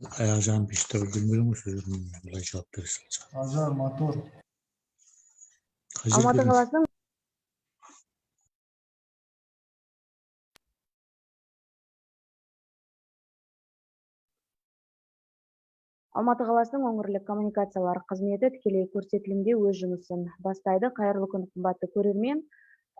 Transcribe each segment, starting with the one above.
Аяқжан пешті білмедің сөзін былай жауап бересің. Ажар мотор. Алматы қаласының Алматы қаласының өңірлік коммуникациялар қызметі тікелей көрсетілімде өз жұмысын бастайды. Қайырлы күн, қымбатты көрермен.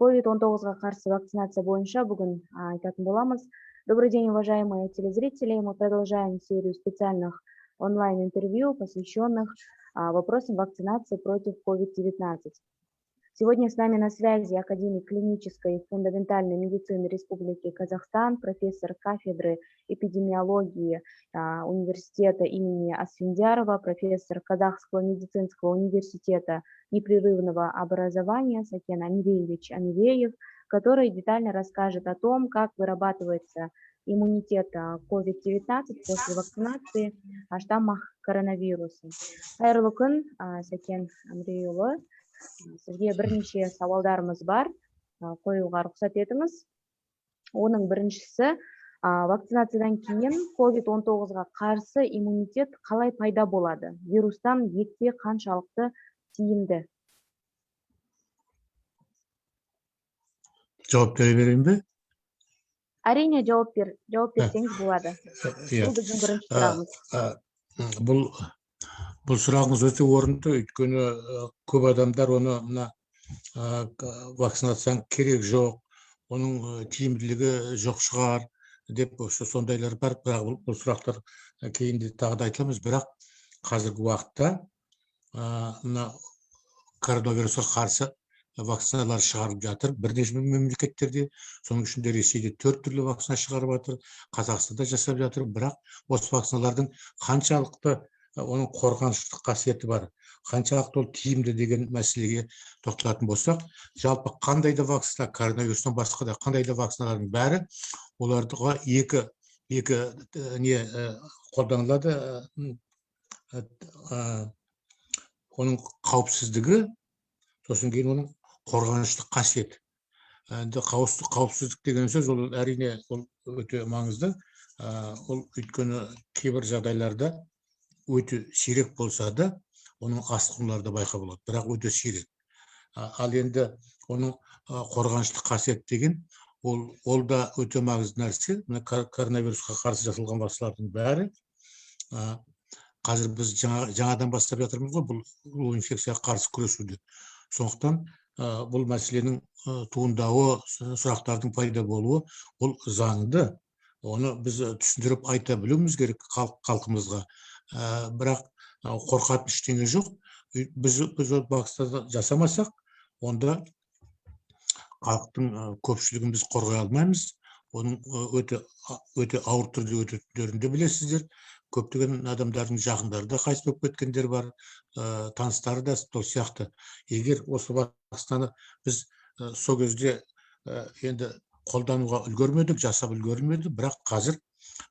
COVID-19-ға қарсы вакцинация бойынша бүгін айтатын боламыз. Добрый день, уважаемые телезрители. Мы продолжаем серию специальных онлайн-интервью, посвященных вопросам вакцинации против COVID-19. Сегодня с нами на связи академик клинической и фундаментальной медицины Республики Казахстан, профессор кафедры эпидемиологии университета имени Асфендиярова, профессор Казахского медицинского университета непрерывного образования Сакен Амиреевич Амиреев, который детально расскажет о том, как вырабатывается иммунитет COVID-19 после вакцинации о штаммах коронавируса. Қайырлы күн, Сакен Амиреевич. Сізге бірнеше сауалдарымыз бар, қоюға рұқсат етіңіз. Оның біріншісі, вакцинациядан кейін COVID-19-ға қарсы иммунитет қалай пайда болады? Вирустан екпе қаншалықты тиімді? Жауап бере берейін бе? Әрине, жауап берсеңіз болады. Бұл біздің бірінші сұрағымыз. Бұл сұрағыңыз өте орынды, өйткені көп адамдар оны вакцинацияның керек жоқ, оның тиімділігі жоқ шығар деп сондайлар бар. Бірақ бұл сұрақтар кейінде тағы да айтамыз. Бірақ қазіргі уақытта коронавирусқа қарсы вакциналар шығарып жатыр. Бірнеше мемлекеттерде, соның ішінде Ресейде 4 түрлі вакцина шығарып жатыр, Қазақстанда жасап жатыр. Бірақ осы вакциналардың қаншалықты оның қорғаныштық қасиеті бар, қаншалықты ол тиімді деген мәселеге тоқталатын болсақ, жалпы қандай да вакцина, коронавирустан басқа да қандай да вакциналардың бәрі оларға екі не қолданылады. Оның қауіпсіздігі, сосын кейін оның қорғаныштық қасиеті. Қауіпсіздік деген сөз ол әрине ол өте маңызды. Ол өйткені кейбір жағдайларда өте сирек болса да, оның асқынуларды байқауға болады, бірақ өте сирек. Ал енді оның қорғаныштық қасиет деген, ол да өте маңызды нәрсе. Коронавирусқа қарсы жасалған вакциналардың бәрі қазір біз жаңадан бастап жатырмыз ғой, бұл инфекцияға қарсы күресуде. Сондықтан бұл мәселенің туындауы, сұрақтардың пайда болуы, ол заңды. Оны біз түсіндіріп айта білуіміз керек халқымызға. Бірақ қорқатын ештеңе жоқ. Біз вакцина жасамасақ, онда халықтың көпшілігін біз қорғай алмаймыз. Оның өте ауыр түрдерінде білесіздер. Көптеген адамдардың жақындары да қайтыс болып кеткендер бар, таныстары да сол сияқты. Егер осы вакцинаны біз сол кезде енді қолдануға үлгермедік, жасап үлгермедік, бірақ қазір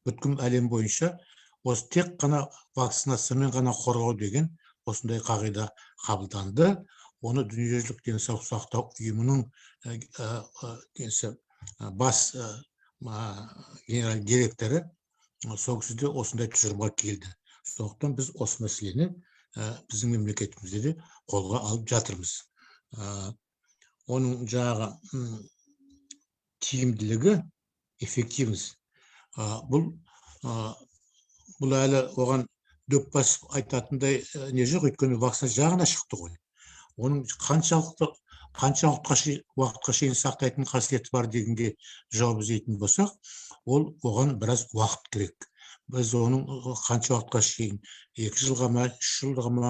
бүткіл әлем бойынша осы тек қана вакцинациямен ғана қорғау деген осындай қағида қабылданды. Оны дүниежүзілік денсаулық сақтау ұйымының бас генерал директоры сол кісіде осындай тұжырымға келді. Сондықтан біз осы мәселені біздің мемлекетімізде де қолға алып жатырмыз. Оның жаңағы тиімділігі, эффективность. Бұл әлі оған дөп басып айтатындай не жоқ, өйткені вакцина жағына шықты ғой. Оның қанша уақытқа шейін сақтайтын қасиеті бар дегенге жауап іздейтін болсақ, ол оған біраз уақыт керек. Біз оның қанша уақытқа шейін, 2 жылға ма, 3 жылға ма,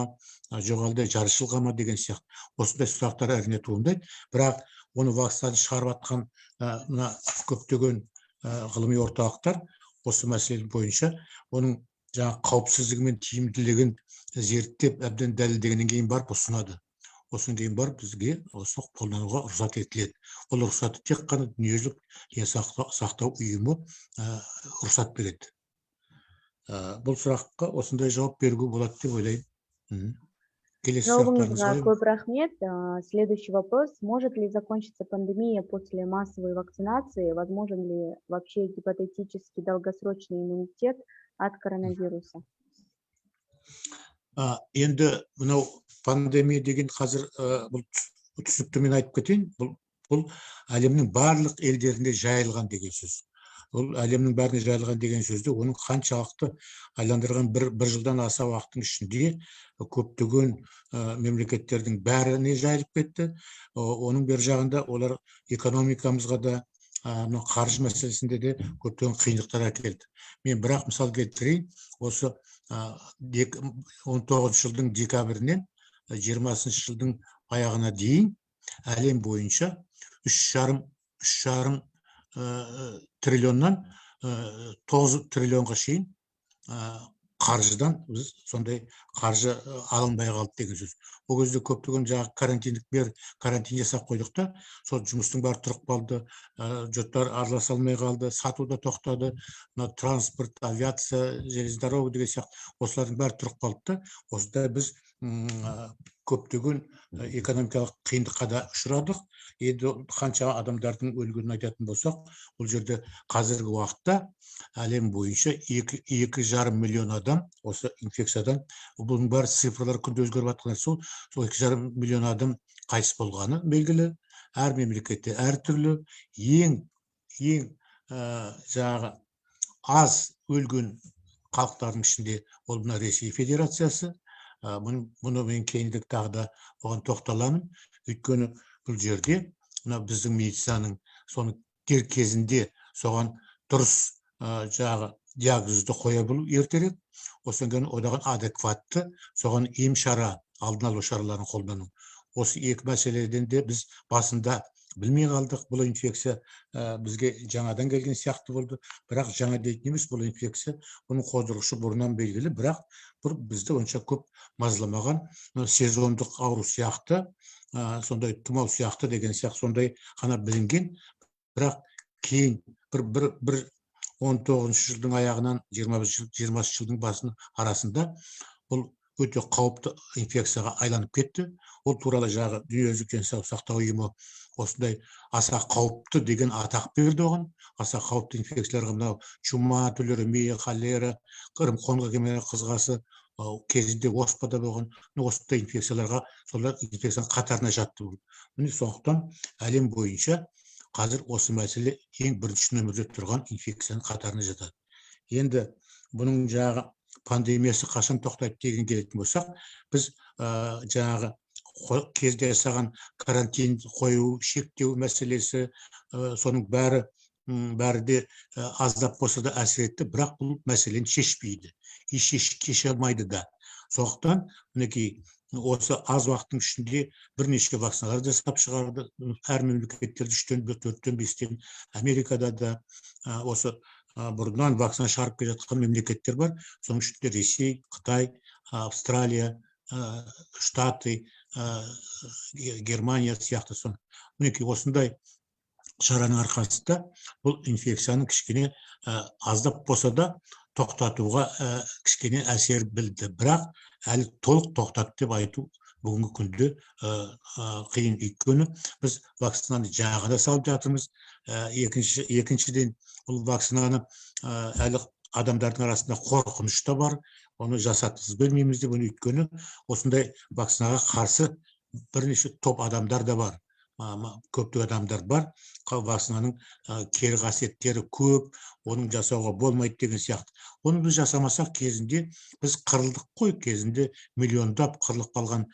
жоғалды жарты жылға ма деген сияқты. Осындай сұрақтар әрине туындайды. Бірақ оны вакцинаны шығарып жатқан көптеген ғылыми орталықтар осы мәселе бойынша оның жаңа қауіпсіздігі мен тиімділігін зерттеп әбден дәлелдегеннен кейін барып ұсынады. Осыдан кейін барып бізге осы қолдануға рұқсат етіледі. Ол рұқсатты тек қана дүниежүзілік денсаулық сақтау ұйымы рұқсат береді. Бұл сұраққа осындай жауап беруге болады деп ойлаймын. Келесі Жауабыңызға сұрақтарыңызға көп рахмет. Следующий вопрос. Может ли закончиться пандемия после массовой вакцинации? Возможен ли вообще гипотетически долгосрочный иммунитет от коронавируса? Енді мынау пандемия деген қазір бұл түсінікті мен айтып кетейін. Бұл әлемнің барлық елдерінде жайылған деген сөз. Ол әлемнің бәріне жайылған деген сөзде оның қаншалықты айландырған бір жылдан аса уақыттың ішінде көптеген мемлекеттердің бәріне жайылып кетті. Оның бер жағында олар экономикамызға да, қаржы мәселесінде де көптеген қиындықтар әкелді. Мен бірақ мысал келтірейін, осы 19 жылдың декабрінен 20 жылдың аяғына дейін әлем бойынша 3,5 триллионнан 9 триллионға шейін қаржыдан біз сондай қаржы алынбай қалды деген сөз. Ол кезде көптеген жаңағы карантин жасап қойдық та, сол жұмыстың бәрі тұрып қалды, жұрттар араласа алмай қалды, сату да тоқтады, транспорт, авиация, железная дорога деген сияқты осылардың бәрі тұрып қалды да, осыда біз көптеген экономикалық қиындыққа да ұшырадық. Енді қанша адамдардың өлгенін айтатын болсақ, бұл жерде қазіргі уақытта әлем бойынша 2,5 миллион адам осы инфекциядан, бұның бәрі цифрлар күнде өзгеріп жатқан, сол 2,5 миллион адам қайтыс болғаны белгілі. Әр мемлекетте әртүрлі. Ең жаңағы аз өлген халықтардың ішінде ол мына Ресей Федерациясы. Бұны мен кейіндік тағы да оған тоқталамын. Өйткені бұл жерде біздің медицинаның соны дер кезінде соған дұрыс жаңағы диагнозды қоя білу ертерек, осыдан кейін одан адекватты соған ем шара, алдын алу шараларын қолдану. Осы екі мәселеден де біз басында білмей қалдық. Бұл инфекция бізге жаңадан келген сияқты болды. Бірақ жаңа дейтін емес, бұл инфекция, бұның қоздырғышы бұрыннан белгілі, бірақ бұл бізді онша көп мазаламаған, сезондық ауру сияқты, сондай тұмау сияқты деген сияқты сондай ғана білінген. Бірақ кейін бір 19 жылдың аяғынан 20 жылдың басының арасында бұл өте қауіпті инфекцияға айланып кетті. Ол туралы жағы Дүниежүзілік денсаулық сақтау ұйымы осындай аса қауіпті деген атақ берді оған. Аса қауіпті инфекцияларға мынау чума түрлері, холера, қырым-қонға кемені қызғасы, кезінде оспада болған, осындай инфекцияларға солар инфекцияның қатарына жатты. Міне сондықтан әлем бойынша қазір осы мәселе ең бірінші нөмірде тұрған инфекцияның қатарына жатады. Енді бұның жағы пандемиясы қашан тоқтайды деген келетін болсақ, біз жаңағы кезде жасаған карантин қою, шектеу мәселесі, соның бәрі де аздап болса да әсер етті, бірақ бұл мәселені шешпейді, шеше алмайды да. Сондықтан мінекей осы аз уақыттың ішінде бірнеше вакциналар жасап шығарды. Әр мемлекеттерде 3-тен 4-тен 5-тен, Америкада да осы бұрыннан вакцина шығарып келе жатқан мемлекеттер бар. Соның ішінде Ресей, Қытай, Австралия, Штаты, Германия сияқты сон. Мінекей осындай шараның арқасында бұл инфекцияның кішкене аздап болса да тоқтатуға кішкене әсер білді. Бірақ әлі толық тоқтатты деп айту бүгінгі күнде қиын. Өйткені біз вакцинаны жаңа салып жатырмыз. Екіншіден бұл вакцинаны әлі адамдардың арасында қорқыныш та бар. Оны жасатқыз бермейміз деп, өйткені осындай вакцинаға қарсы бірнеше топ адамдар да бар. Көптеген адамдар бар. Вакцинаның кері қасиеттері көп, оның жасауға болмайды деген сияқты. Оны біз жасамасақ кезінде біз қырылдық қой, кезінде миллиондап қырылып қалған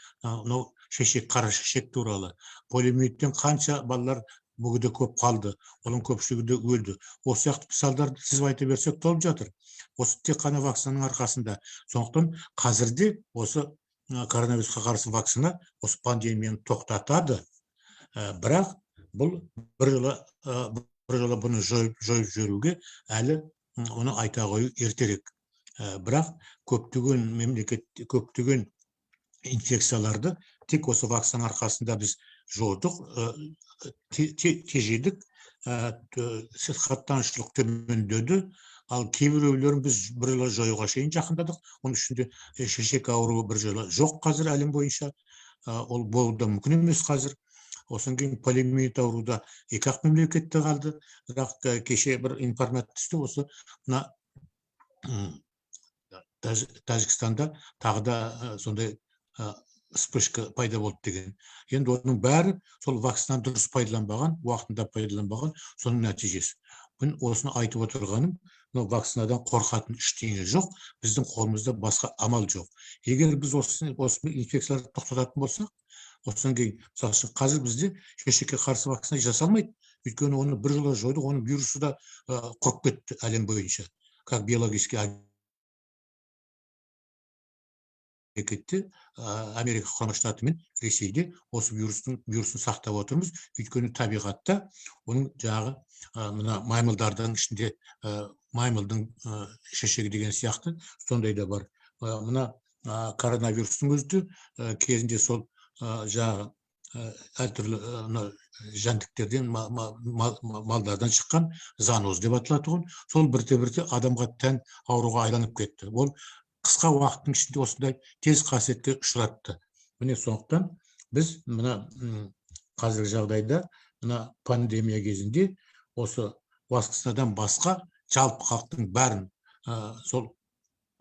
қара шешек туралы. Полиомиелиттен қанша балалар бүгінде көп қалды, оның көпшілігі де өлді. Осы сияқты мысалдарды сіз айта берсек толып жатыр. Осы тек қана вакцинаның арқасында. Сондықтан қазірде осы коронавирусқа қарсы вакцина осы пандемияны тоқтатады. Бірақ бұл бір жылы бұны жойып жіберуге әлі оны айта қою ертерек. Бірақ көптеген инфекцияларды тек осы вакцина арқасында біз жойдық, тежедік. сырқаттанушылық төмендеді, ал кейбіреулерін біз біржола жоюға шейін жақындадық. Оның ішінде шешек ауруы біржола жоқ қазір әлем бойынша, ол болуы да мүмкін емес қазір. Одан кейін полиомиелит ауруда 2-ақ мемлекетте қалды. Бірақ кеше бір информация түсті, осы мына Тәжікстанда тағы да сондай вспышка пайда болды деген. Енді оның бәрі сол вакцинаны дұрыс пайдаланбаған, уақытында пайдаланбаған, соның нәтижесі. Мен осыны айтып отырғаным, вакцинадан қорқатын ештеңе жоқ, біздің қолымызда басқа амал жоқ. Егер біз осы инфекцияларды тоқтататын болсақ, осыдан кейін, мысалы үшін қазір бізде шешекке қарсы вакцина жасалмайды, өйткені оны біржола жойдық, оның вирусы да құрып кетті әлем бойынша, как биологический мемлекетте, Америка құрама штаты мен Ресейде осы вирусын сақтап отырмыз, өйткені табиғатта оның жағы мына маймылдардың ішінде маймылдың шешегі деген сияқты сондай да бар. Мына коронавирустың өзі кезінде сол жағы әртүрлі жәндіктерден, малдардан шыққан зооноз деп аталатын, сол бірте-бірте адамға тән ауруға айланып кетті. Ол қысқа уақыттың ішінде осындай тез қасиетке ұшыратты. Міне сондықтан біз мына қазіргі жағдайда мына пандемия кезінде осы вакцинадан басқа жалпы халықтың бәрін сол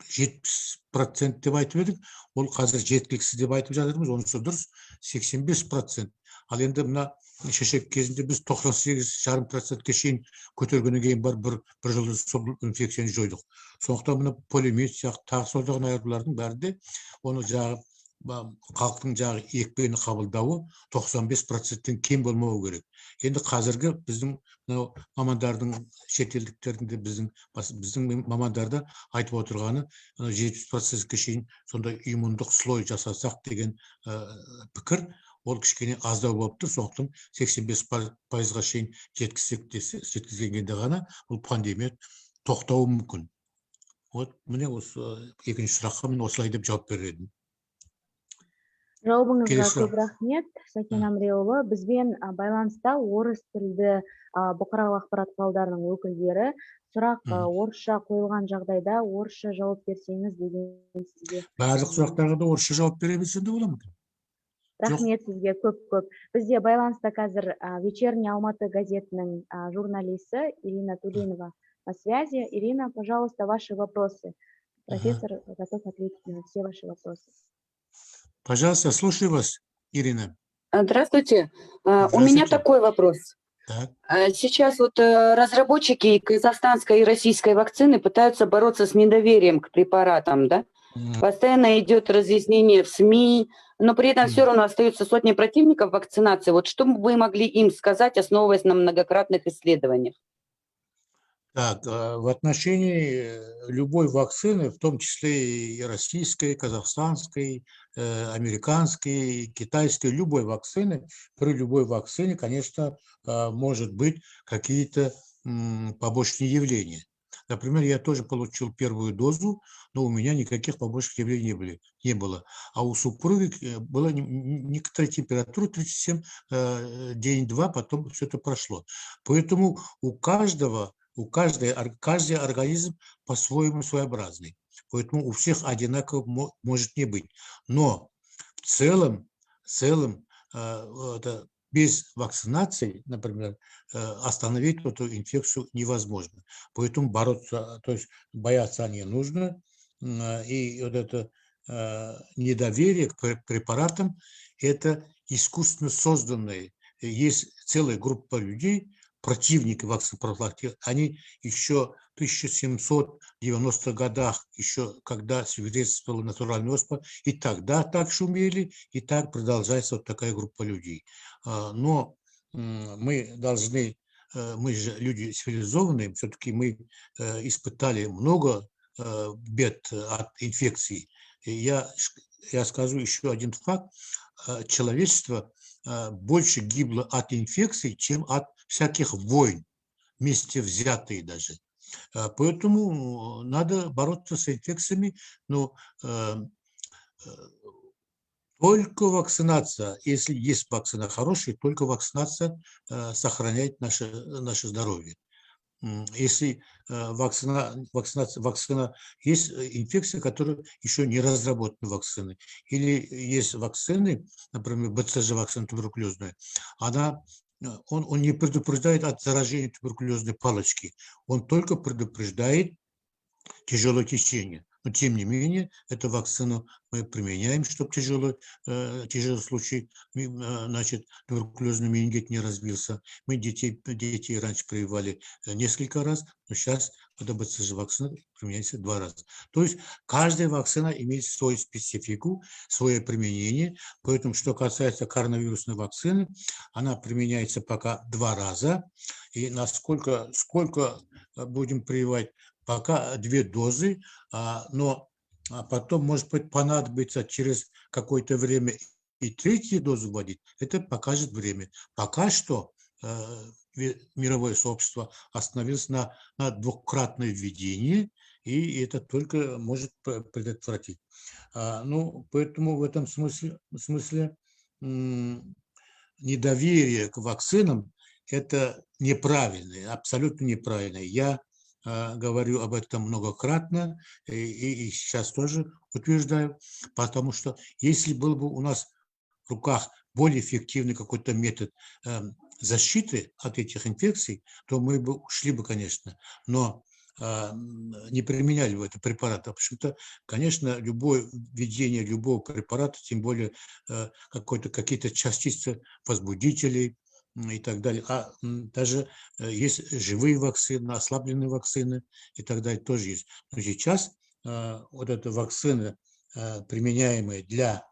70% деп айтып едік, ол қазір жеткіліксіз деп айтып жатырмыз, онысы дұрыс 85%. Ал енді мына шешек кезінде біз 98,5%-ке шейін көтергеннен кейін біржола сол инфекцияны жойдық. Сондықтан мына полиомиелит сияқты тағы созылған аурулардың бәрі де оны жағы халықтың жағы екпені қабылдауы 95%-тен кем болмауы керек. Енді қазіргі біздің мамандардың, шетелдіктердің де біздің мамандарда айтып отырғаны 70%-ке шейін сондай иммундық слой жасасақ деген пікір, ол кішкене аздау болып тұр. Сондықтан 85%-ға шейін жеткізгенде ғана бұл пандемия тоқтауы мүмкін. Міне осы екінші сұраққа мен осылай деп жауап берер едім. Жауабыңызға көп рахмет, Сәкен Әміреұлы. Бізбен байланыста орыс тілді бұқаралық ақпарат құралдарының өкілдері. Сұрақ орысша қойылған жағдайда орысша жауап берсеңіз деген сізге. Барлық сұрақтарға да орысша жауап бере білсем де бола ма? Рахмет сізге көп. Бізде байланыста қазір Вечерний Алматы газетінің журналисі Ирина Тулинова на связи. Ирина, пожалуйста, ваши вопросы. Профессор готов ответить на все ваши вопросы. Пожалуйста, слушаю вас, Ирина. Здравствуйте. У меня такой вопрос. Так. Сейчас вот разработчики казахстанской и российской вакцины пытаются бороться с недоверием к препаратам, да? Постоянно идет разъяснение в СМИ, но при этом все равно остаются сотни противников вакцинации. Вот что бы вы могли им сказать, основываясь на многократных исследованиях? Так, в отношении любой вакцины, в том числе и российской, казахстанской, американской, китайской, любой вакцины, при любой вакцине, конечно, может быть какие-то побочные явления. Например, я тоже получил первую дозу, но у меня никаких побочных явлений не было. А у супруги была некоторая температура, 37 день-два, потом все это прошло. Поэтому каждый организм по-своему своеобразный. Поэтому у всех одинаково может не быть. Но в целом без вакцинации, например, остановить эту инфекцию невозможно. Поэтому бороться, то есть бояться не нужно. И вот это недоверие к препаратам, это искусственно созданное. Есть целая группа людей, противники вакцин профилактики, они еще в 1790-х годах, еще когда свидетельствовала натуральная оспа, и тогда так шумели, и так продолжается вот такая группа людей. Но мы же люди цивилизованные, все-таки мы испытали много бед от инфекций. Я скажу еще один факт. Человечество больше гибло от инфекций, чем от всяких войн, вместе взятые даже. Поэтому надо бороться с инфекциями, но Только вакцинация, если есть вакцина хорошая, только вакцинация сохраняет наше здоровье. Если вакцина, есть инфекция, которая еще не разработана вакцины. Или есть вакцины, например, БЦЖ вакцина туберкулезная, он не предупреждает от заражения туберкулезной палочки, он только предупреждает тяжелое течение. Но тем не менее, эту вакцину мы применяем, чтобы тяжелый случай, значит, туберкулезный менингит не развился. Мы детей раньше прививали несколько раз, но сейчас эта БЦЖ-вакцина применяется 2 раза. То есть каждая вакцина имеет свою специфику, свое применение. Поэтому, что касается коронавирусной вакцины, она применяется пока 2 раза. И сколько будем прививать? Пока 2 дозы, но потом, может быть, понадобится через какое-то время и 3-ю дозу вводить. Это покажет время. Пока что мировое сообщество остановилось на 2-кратное введении, и это только может предотвратить. Ну, поэтому в этом смысле недоверие к вакцинам – это неправильное, абсолютно неправильное. Я говорю об этом многократно и сейчас тоже утверждаю, потому что если был бы у нас в руках более эффективный какой-то метод защиты от этих инфекций, то мы бы ушли бы, конечно, но не применяли бы этот препарат. В общем-то, конечно, любое введение любого препарата, тем более какие-то частицы возбудителей, и так далее. Даже есть живые вакцины, ослабленные вакцины и так далее, тоже есть. Но сейчас вот эта вакцина, применяемая для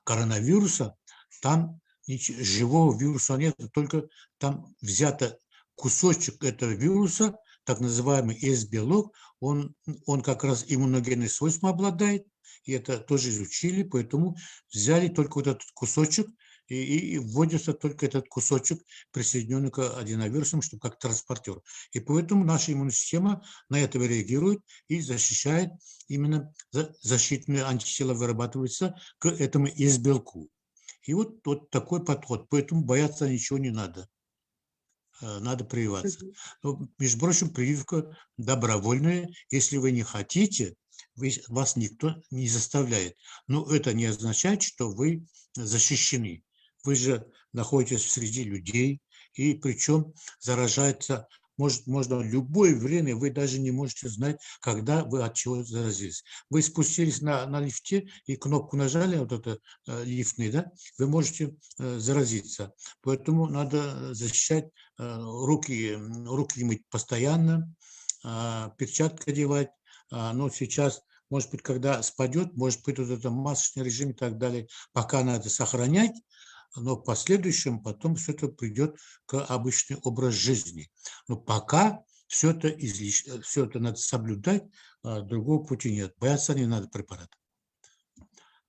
коронавируса, там живого вируса нет, только там взято кусочек этого вируса, так называемый S-белок, он как раз иммуногенные свойства обладает, и это тоже изучили, поэтому взяли только вот этот кусочек, и вводится только этот кусочек, присоединенный к аденовирусам, чтобы как транспортер. И поэтому наша иммунная система на это реагирует и защищает, именно защитные антитела вырабатываются к этому S-белку. И вот такой подход. Поэтому бояться ничего не надо. Надо прививаться. Но, между прочим, прививка добровольная. Если вы не хотите, вас никто не заставляет. Но это не означает, что вы защищены. Вы же находитесь среди людей, и причем заражается, можно в любое время, вы даже не можете знать, когда вы от чего заразились. Вы спустились на лифте и кнопку нажали, вот это лифтный, да, вы можете заразиться. Поэтому надо защищать руки мыть постоянно, перчатки одевать. Но сейчас, может быть, когда спадет, может быть, вот это масочный режим и так далее, пока надо сохранять, но в последующем потом все это придет к обычный образ жизни. Но пока все это надо соблюдать, другого пути нет. Бояться не надо препарата.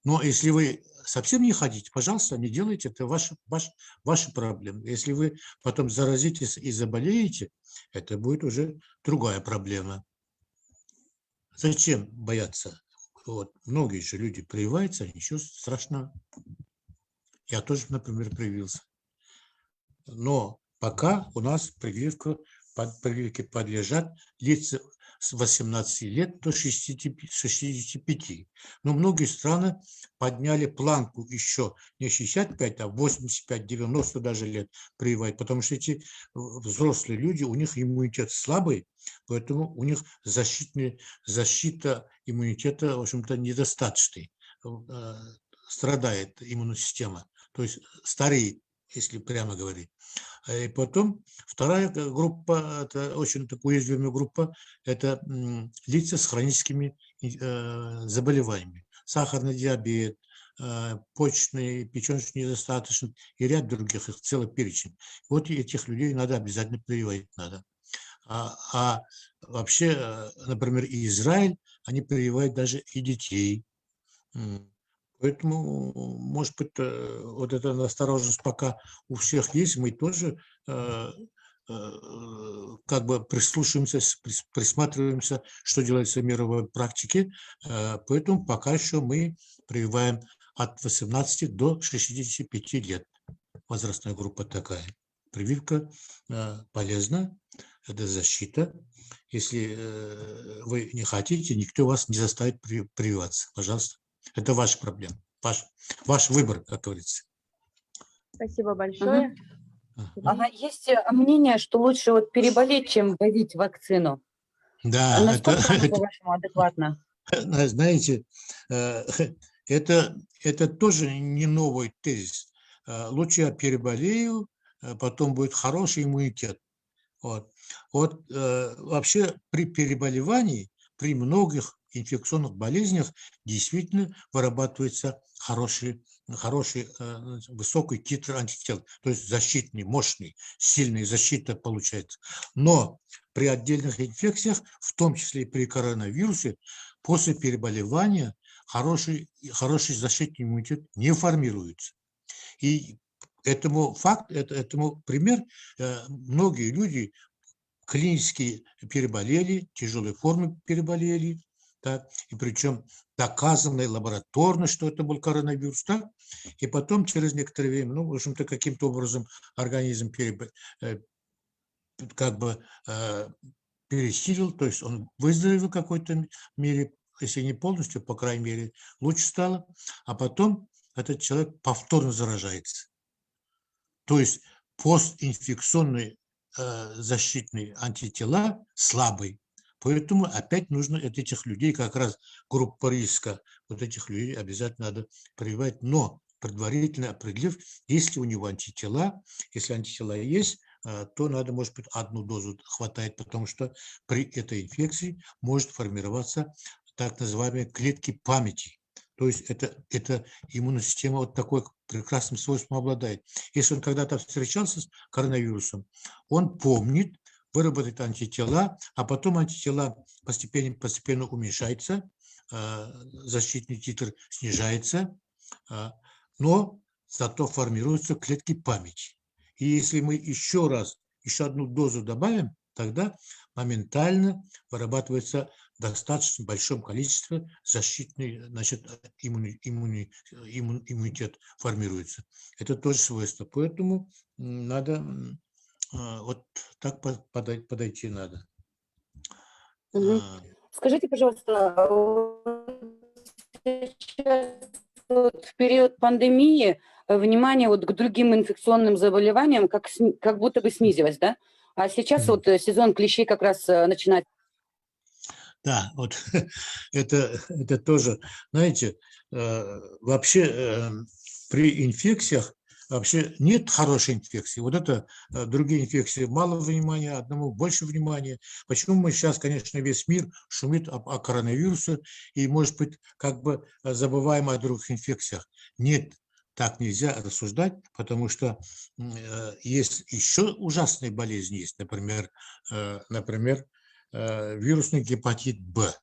Но если вы совсем не хотите, пожалуйста, не делайте, это ваши проблемы. Если вы потом заразитесь и заболеете, это будет уже другая проблема. Зачем бояться? Вот. Многие же люди прививаются, ничего страшного. Я тоже, например, привился. Но пока у нас прививке подлежат лица с 18 лет до 65. Но многие страны подняли планку еще не 65, а 85-90 даже лет прививать, потому что эти взрослые люди, у них иммунитет слабый, поэтому у них защита иммунитета, в общем-то, недостаточный. Страдает иммунная система, то есть стареет, если прямо говорить. И потом вторая группа, это очень уязвимая группа, это лица с хроническими заболеваниями. Сахарный диабет, почечный, печеночный недостаточность и ряд других, их целый перечень. Вот этих людей надо обязательно прививать надо. А вообще, например, и Израиль, они прививают даже и детей. Поэтому, может быть, вот эта осторожность пока у всех есть, мы тоже как бы прислушиваемся, присматриваемся, что делается в мировой практике, поэтому пока еще мы прививаем от 18 до 65 лет. Возрастная группа такая. Прививка полезна, это защита. Если вы не хотите, никто вас не заставит прививаться. Пожалуйста. Это ваша проблема. Ваш выбор, как говорится. Спасибо большое. Ага, есть мнение, что лучше вот переболеть, чем вводить вакцину. Да, Насколько оно, по-вашему, адекватно? знаете, это тоже не новый тезис. Лучше я переболею, потом будет хороший иммунитет. Вот вообще при переболевании, при многих инфекционных болезнях действительно вырабатывается хороший высокий титр антител, то есть защитный, мощный, сильная защита получается. Но при отдельных инфекциях, в том числе и при коронавирусе, после переболевания хороший защитный иммунитет не формируется. И этому пример, многие люди клинически переболели, тяжелой формы переболели, да, и причем доказано лабораторно, что это был коронавирус, да, и потом через некоторое время, в общем-то, каким-то образом организм пересилил, то есть он выздоровел в какой-то мере, если не полностью, по крайней мере, лучше стало, а потом этот человек повторно заражается. То есть постинфекционный защитные антитела слабые. Поэтому опять нужно этих людей, как раз группа риска, вот этих людей обязательно надо прививать, но предварительно определив, есть ли у него антитела. Если антитела есть, то надо, может быть, одну дозу хватает, потому что при этой инфекции может формироваться так называемые клетки памяти. То есть это иммунная система вот такой прекрасным свойством обладает. Если он когда-то встречался с коронавирусом, он помнит, выработает антитела, а потом антитела постепенно уменьшаются, защитный титр снижается, но зато формируются клетки памяти. И если мы еще одну дозу добавим, тогда моментально вырабатывается достаточно большом количестве защитный, значит, иммунитет формируется. Это тоже свойство. Поэтому надо вот так подойти надо. Скажите, пожалуйста, сейчас вот в период пандемии внимание вот к другим инфекционным заболеваниям как будто бы снизилось, да? А сейчас вот сезон клещей как раз начинается. Да, вот это тоже, знаете, вообще при инфекциях вообще нет хорошей инфекции. Вот это другие инфекции мало внимания, одному больше внимания. Почему мы сейчас, конечно, весь мир шумит о коронавирусе и, может быть, как бы забываем о других инфекциях. Нет, так нельзя рассуждать, потому что есть еще ужасные болезни, есть, например, вирусный гепатит Б,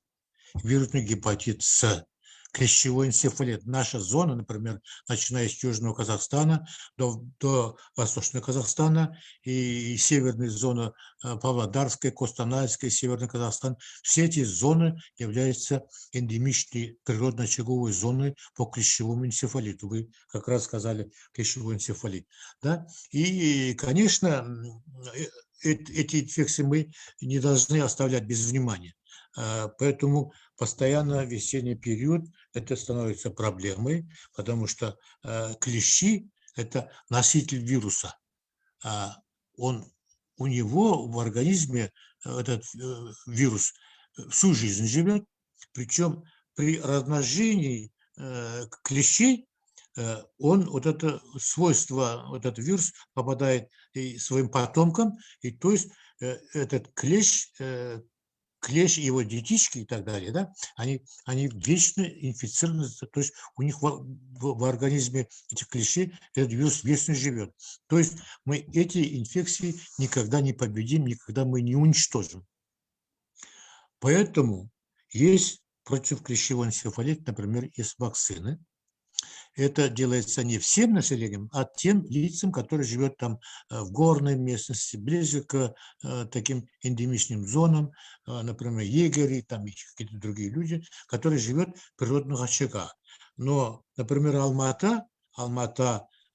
вирусный гепатит С, клещевой энцефалит. Наша зона, например, начиная с Южного Казахстана до Восточного Казахстана и северной зоны Павлодарская, Костанайская, Северный Казахстан, все эти зоны являются эндемичной природно-очаговой зоной по клещевому энцефалиту. Вы как раз сказали клещевой энцефалит. Да? И, конечно, эти инфекции мы не должны оставлять без внимания. Поэтому постоянно весенний период это становится проблемой, потому что клещи – это носитель вируса. У него в организме этот вирус всю жизнь живет, причем при размножении клещей он, вот это свойство, вот этот вирус попадает и своим потомкам, и то есть этот клещ и его детишки и так далее, да, они вечно инфицированы, то есть у них в организме этих клещей этот вирус вечно живет. То есть мы эти инфекции никогда не победим, никогда мы не уничтожим. Поэтому есть против клещевого энцефалита, например, есть вакцины. это делается не всем населением, а тем лицам, которые живут там в горной местности, ближе к таким эндемичным зонам, например, егери, там и какие-то другие люди, которые живут в природных очагах. Но, например, Алмата,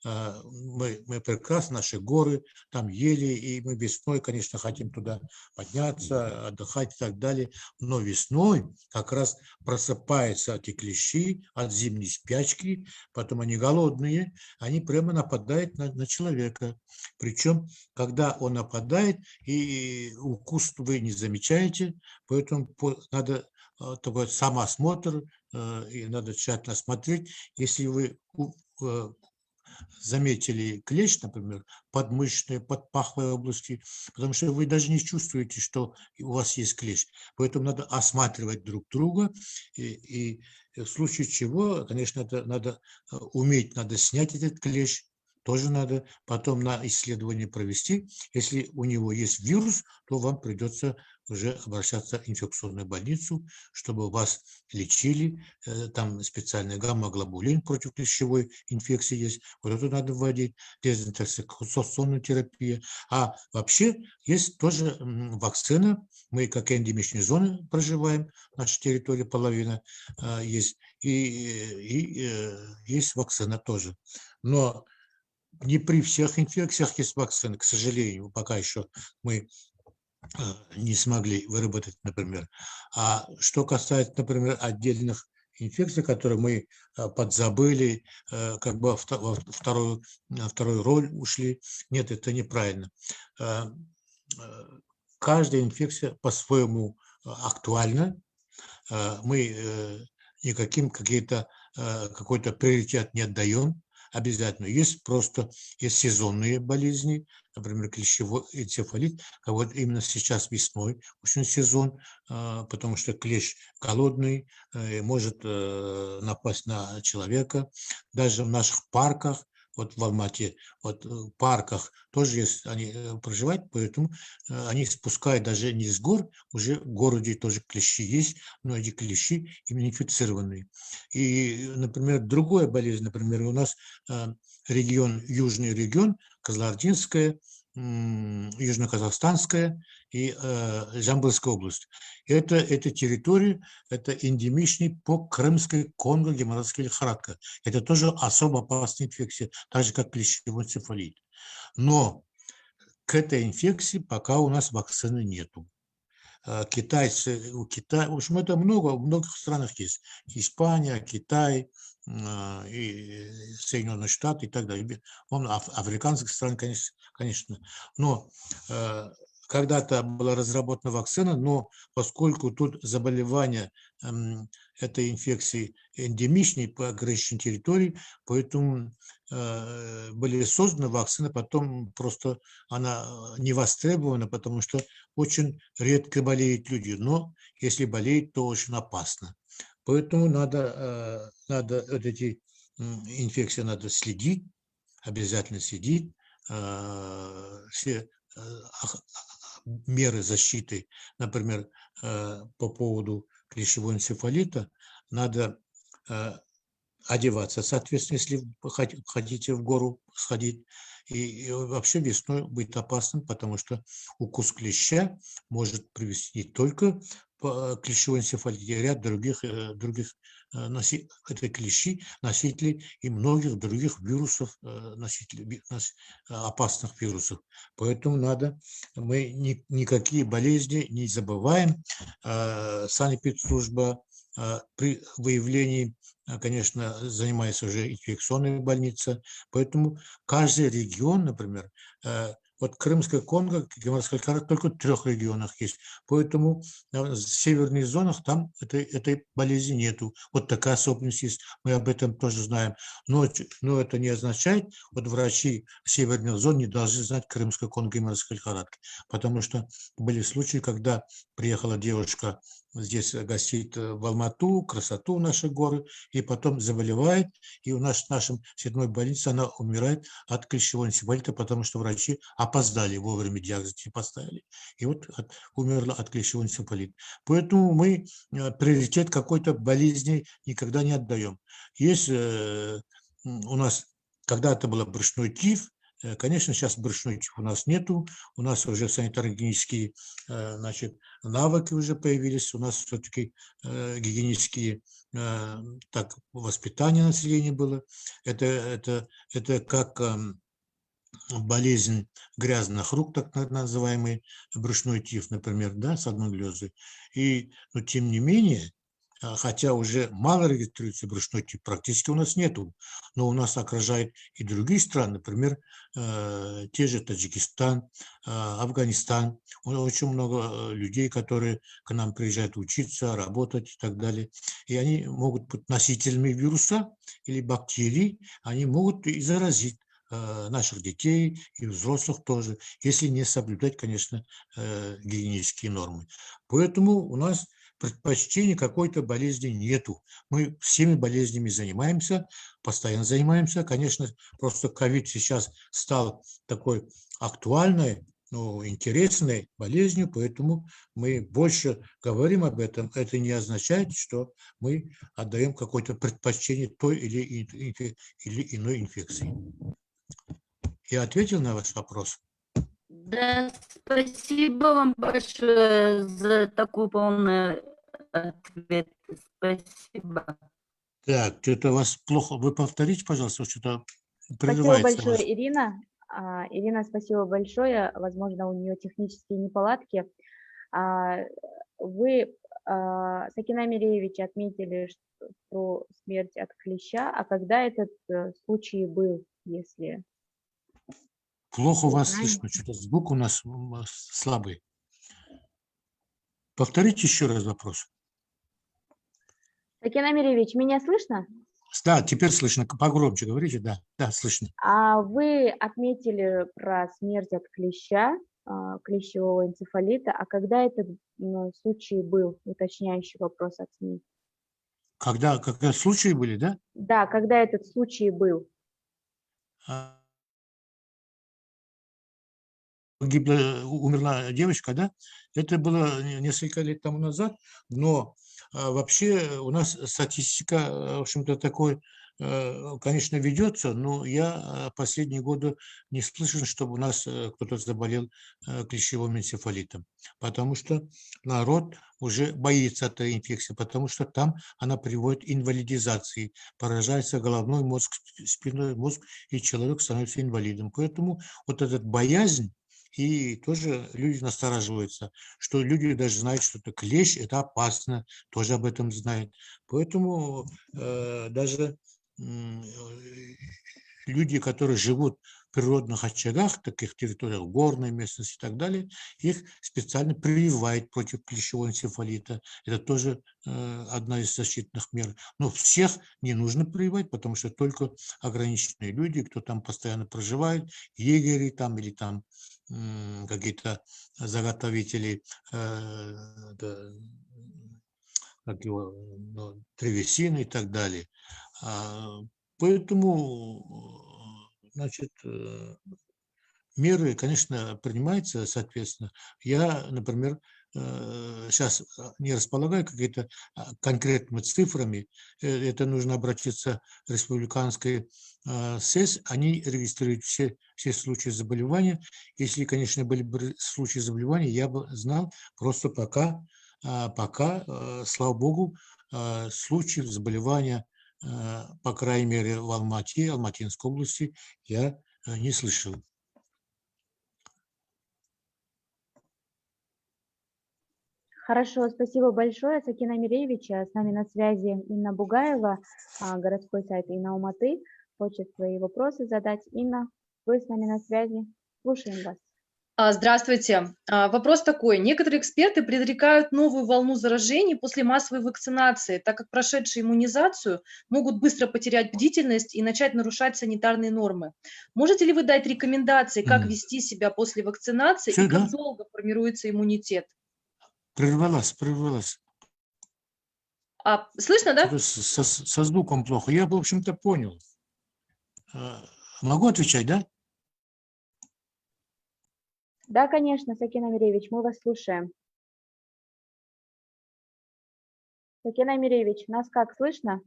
мы прекрасно, наши горы, там ели, и мы весной, конечно, хотим туда подняться, отдыхать и так далее. Но весной как раз просыпаются эти клещи от зимней спячки, потом они голодные, они прямо нападают на человека. Причем, когда он нападает, и укус вы не замечаете, поэтому надо такой самоосмотр, и надо тщательно смотреть. Если вы заметили клещ, например, подмышечной, подпаховой области, потому что вы даже не чувствуете, что у вас есть клещ. Поэтому надо осматривать друг друга, и в случае чего, конечно, это надо уметь, надо снять этот клещ, тоже надо потом на исследование провести. Если у него есть вирус, то вам придется уже обращаться в инфекционную больницу, чтобы вас лечили. Там специальный гамма-глобулин против клещевой инфекции есть. Вот это надо вводить, дезинтоксикационную терапию. А вообще есть тоже вакцина. Мы как эндемичные зоны проживаем, наша территория половина есть. И есть вакцина тоже. Но не при всех инфекциях есть вакцины, к сожалению, пока еще мы не смогли выработать, например. А что касается, например, отдельных инфекций, которые мы подзабыли, как бы во вторую роль ушли, нет, это неправильно. Каждая инфекция по-своему актуальна. Мы какой-то приоритет не отдаем. Обязательно. Есть сезонные болезни, например, клещевой энцефалит. А вот именно сейчас весной очень сезон, потому что клещ голодный, может напасть на человека. Даже в наших парках, вот в Алмате, вот в парках тоже есть, они проживают, поэтому они спускают даже не с гор, уже в городе тоже клещи есть, но эти клещи именно инфицированные. И, например, другая болезнь, например, у нас южный регион, Кызылординская, Южно-Казахстанская и Жамбылская область. Эта территория, это эндемичный по Крымской Конго геморрагическая лихорадка. Это тоже особо опасная инфекция, так же как клещевой энцефалит. Но к этой инфекции пока у нас вакцины нету. Китайцы, в общем, это в многих странах есть. Испания, Китай, и Соединенные Штаты и так далее. Африканских стран, конечно. Но когда-то была разработана вакцина, но поскольку тут заболевание этой инфекции эндемичной по ограниченной территории, поэтому были созданы вакцины, потом просто она не востребована, потому что очень редко болеют люди, но если болеют, то очень опасно. Поэтому надо вот эти инфекции надо следить, обязательно следить, все меры защиты, например, по поводу клещевого энцефалита, надо одеваться, соответственно, если вы хотите в гору сходить. И вообще весной будет опасным, потому что укус клеща может привести не только к клещевой энцефалите, а ряд других это клещи, носители и многих других вирусов, носителей опасных вирусов. Поэтому мы никакие болезни не забываем. Санэпидслужба при выявлении, конечно, занимается уже инфекционная больница, поэтому каждый регион, например, вот Крымская Конго, геморрагическая лихорадка только в 3 регионах есть, поэтому в северных зонах там этой болезни нету. Вот такая особенность есть, мы об этом тоже знаем. Но это не означает, вот врачи северных зон не должны знать Крымская Конго, геморрагическая лихорадка, потому что были случаи, когда приехала девушка здесь гостит в Алмату, красоту наши горы, и потом заболевает, и в нашем 7-й больнице она умирает от клещевого энцефалита, потому что врачи опоздали, вовремя диагноз не поставили, и вот умерла от клещевого энцефалита. Поэтому мы приоритет какой-то болезни никогда не отдаем. Есть у нас когда-то был брюшной тиф. Конечно, сейчас брюшной тиф у нас нету. У нас уже санитарно-гигиенические, значит, навыки уже появились. У нас все-таки гигиенические, так, воспитание населения было. Это как болезнь грязных рук, так называемый брюшной тиф, например, да, с одной глезой. Но тем не менее, хотя уже мало регистрируется брюшной тиф, практически у нас нету, но у нас окружают и другие страны, например, те же Таджикистан, Афганистан. Очень много людей, которые к нам приезжают учиться, работать и так далее. И они могут быть носителями вируса или бактерий, они могут и заразить наших детей и взрослых тоже, если не соблюдать, конечно, гигиенические нормы. Поэтому у нас предпочтения какой-то болезни нету. Мы всеми болезнями занимаемся, постоянно занимаемся. Конечно, просто ковид сейчас стал такой актуальной, интересной болезнью, поэтому мы больше говорим об этом. Это не означает, что мы отдаем какое-то предпочтение той или иной инфекции. Я ответил на ваш вопрос? Да, спасибо вам большое за такой полный ответ. Спасибо. Так, что-то у вас плохо. Вы повторите, пожалуйста, что-то Спасибо прерывается. большое, Ирина. Ирина, спасибо большое. Возможно, у нее технические неполадки. Вы, Сакина Миреевич, отметили про смерть от клеща. А когда этот случай был, если... Плохо вы вас знаете? слышно, что-то звук у нас слабый. Повторите еще раз вопрос. Сакина Миреевич, меня слышно? Да, теперь слышно. Погромче говорите, да, слышно. Вы отметили про смерть от клеща, клещевого энцефалита. А когда этот случай был? Уточняющий вопрос от СМИ. Когда случаи были, да? Да, когда этот случай был? Умерла девочка, да? Это было несколько лет тому назад, но вообще у нас статистика, в общем-то, такой, конечно, ведется, но я последние годы не слышал, чтобы у нас кто-то заболел клещевым энцефалитом, потому что народ уже боится этой инфекции, потому что там она приводит к инвалидизации, поражается головной мозг, спинной мозг, и человек становится инвалидом. Поэтому вот эта боязнь, и тоже люди настораживаются, что люди даже знают, что это клещ, это опасно, тоже об этом знают. Поэтому даже люди, которые живут в природных очагах, таких территориях, горной местности и так далее, их специально прививают против клещевого энцефалита. Это тоже одна из защитных мер. Но всех не нужно прививать, потому что только ограниченные люди, кто там постоянно проживает, егери там или там какие-то заготовители древесины и так далее. Поэтому, значит, меры, конечно, принимаются, соответственно. Я, например, сейчас не располагаю какими-то конкретными цифрами. Это нужно обратиться в республиканской СЭС. Они регистрируют все случаи заболевания. Если, конечно, были бы случаи заболевания, я бы знал. Просто пока, слава богу, случаев заболевания, по крайней мере, в Алмате, Алматинской области, я не слышал. Хорошо, спасибо большое, Сакина Миреевич. С нами на связи Инна Бугаева, городской сайт Инна Алматы. Хочет свои вопросы задать. Инна, вы с нами на связи. Слушаем вас. Здравствуйте. Вопрос такой. Некоторые эксперты предрекают новую волну заражений после массовой вакцинации, так как прошедшие иммунизацию могут быстро потерять бдительность и начать нарушать санитарные нормы. Можете ли вы дать рекомендации, как вести себя после вакцинации и как долго формируется иммунитет? Прервалась. Слышно, да? Со звуком плохо. Я, в общем-то, понял. Могу отвечать, да? Да, конечно, Сакина Миреевич, мы вас слушаем. Сакина Миреевич, нас как, слышно?